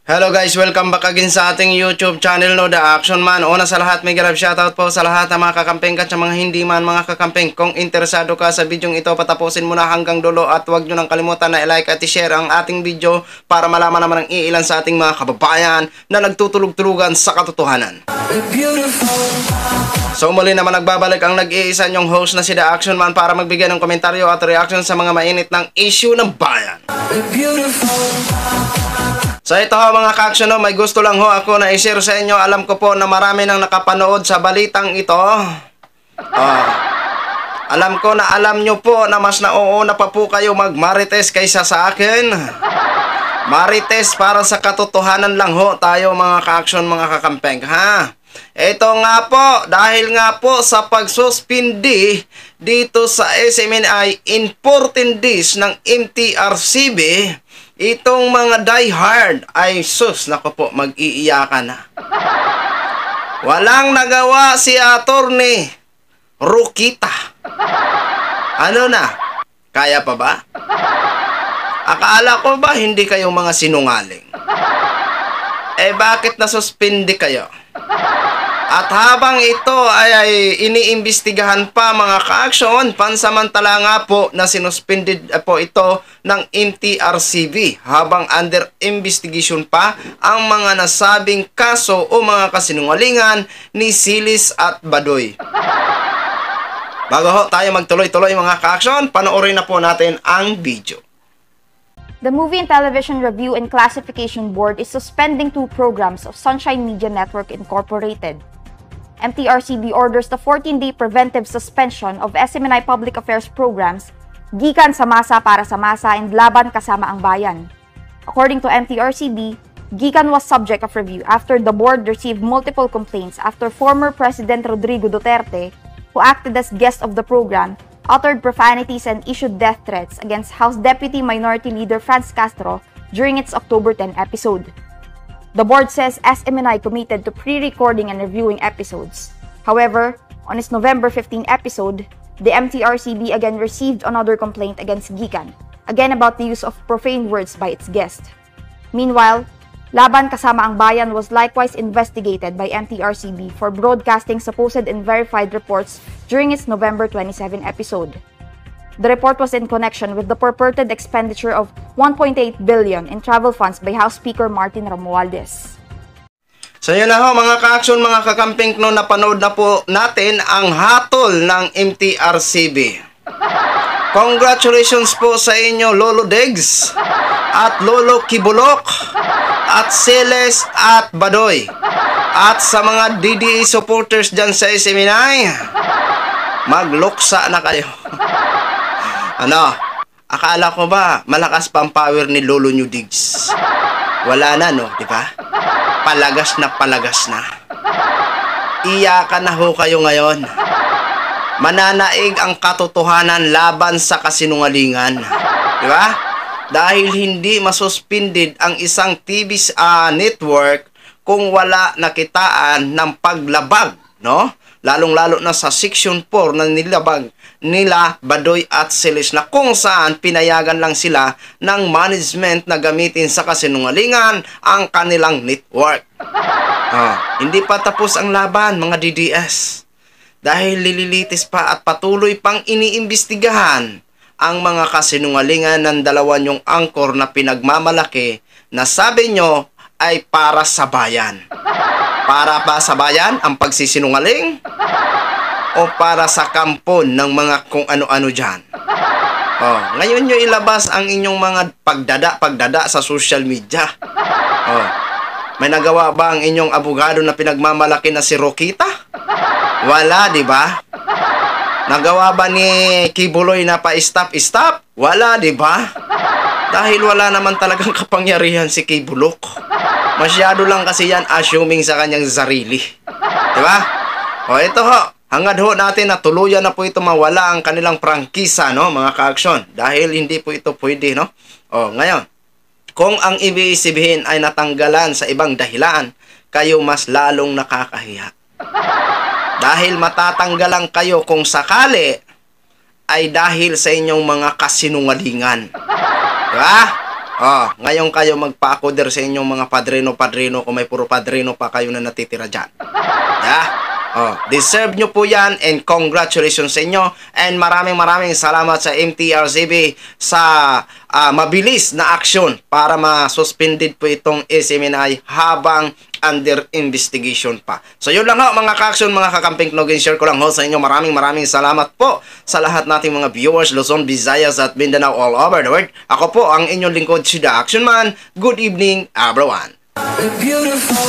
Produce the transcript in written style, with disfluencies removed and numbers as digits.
Hello guys, welcome back again sa ating YouTube channel, no, The Action Man. Una sa lahat, may grab shoutout po sa lahat ng mga kakampeng at sa mga hindi man mga kakampeng. Kung interesado ka sa video ito, patapusin mo na hanggang dulo at huwag nyo nang kalimutan na i-like at i-share ang ating video para malaman naman ang iilan sa ating mga kababayan na nagtutulog-tulugan sa katotohanan. So muli naman nagbabalik ang nag-iisa nyong host na si The Action Man para magbigay ng komentaryo at reaction sa mga mainit ng issue ng bayan. So ito ho mga ka-action, may gusto lang ho ako na i-share sa inyo. Alam ko po na marami nang nakapanood sa balitang ito. Alam ko na alam nyo po na mas nauuna pa po kayo mag-marites kaysa sa akin. Marites para sa katotohanan lang ho tayo mga ka-action, mga kakampeng, ha? Ito nga po, dahil nga po sa pagsuspindi dito sa SMNI in 14 days ng MTRCB, itong mga die-hard ay sus, nako po, mag-iiyakan na. Walang nagawa si Attorney Rokita. Ano na? Kaya pa ba? Akala ko ba hindi kayo mga sinungaling? Bakit nasuspindi kayo? At habang ito ay iniimbestigahan pa mga ka-action, pansamantala nga po na sinuspended po ito ng MTRCB habang under investigation pa ang mga nasabing kaso o mga kasinungalingan ni Silis at Badoy. Bago ho tayo magtuloy-tuloy mga ka-action, panoorin na po natin ang video. The Movie and Television Review and Classification Board is suspending 2 programs of Sunshine Media Network Incorporated. MTRCB orders the 14-day preventive suspension of SMNI Public Affairs programs Gikan sa Masa para sa Masa and Laban Kasama ang Bayan. According to MTRCB, Gikan was subject of review after the board received multiple complaints after former President Rodrigo Duterte, who acted as guest of the program, uttered profanities and issued death threats against House Deputy Minority Leader Franz Castro during its October 10 episode. The board says SMNI committed to pre-recording and reviewing episodes. However, on its November 15 episode, the MTRCB again received another complaint against Gikan, again about the use of profane words by its guest. Meanwhile, Laban Kasama ang Bayan was likewise investigated by MTRCB for broadcasting supposed and verified reports during its November 27 episode. The report was in connection with the purported expenditure of 1.8 billion in travel funds by House Speaker Martin Romualdez. So yun na ho mga ka-action, mga kakamping, no, napanood na po natin ang hatol ng MTRCB. Congratulations po sa inyo Lolo Degs at Lolo Kibulok at Siles at Badoy at sa mga DDA supporters dyan sa SMNI. Magluksa na kayo. Ano? Akala ko ba malakas pa ang power ni Lolo New Diggs? Wala na, no? Diba? Palagas na palagas na. Iyakan na ho kayo ngayon. Mananaig ang katotohanan laban sa kasinungalingan. Diba? Dahil hindi masuspended ang isang TV network kung wala nakitaan ng paglabag, no? Lalong-lalo na sa Section 4 na nilabag nila Badoy at Silis, na kung saan pinayagan lang sila ng management na gamitin sa kasinungalingan ang kanilang network. Hindi pa tapos ang laban mga DDS. Dahil lililitis pa at patuloy pang iniimbestigahan ang mga kasinungalingan ng dalawa nyong angkor na pinagmamalaki na sabi nyo ay para sa bayan. Para ba sa bayan ang pagsisinungaling? O para sa kampon ng mga kung ano-ano dyan? Ngayon nyo ilabas ang inyong mga pagdada sa social media. May nagawa ba ang inyong abogado na pinagmamalaki na si Rokita? Wala, di ba? Nagawa ba ni Kibuloy na pa-stop? Wala, di ba? Dahil wala naman talagang kapangyarihan si Kibulok. Masyado lang kasi yan assuming sa kanyang sarili. Di ba? Ito ho. Hangad ho natin na tuluyan na po ito mawala ang kanilang prangkisa, no, mga ka-aksyon. Dahil hindi po ito pwede, no? Ngayon, kung ang ibig sabihin ay natanggalan sa ibang dahilan, kayo mas lalong nakakahiya. Dahil matatanggalan kayo kung sakali ay dahil sa inyong mga kasinungalingan. Diba? Ngayon kayo magpa-akoder sa inyong mga padrino-padrino kung may puro padrino pa kayo na natitira dyan. Yeah? Deserve nyo po yan and congratulations sa inyo and maraming salamat sa MTRCB sa mabilis na aksyon para ma-suspended po itong SMNI habang under investigation pa. So yun lang ho mga ka-action, mga kakamping Knogin, share ko lang ho sa inyo. Maraming salamat po sa lahat nating mga viewers, Luzon, Visayas at Mindanao all over the world. Ako po ang inyong lingkod, si The Action Man. Good evening everyone. Beautiful.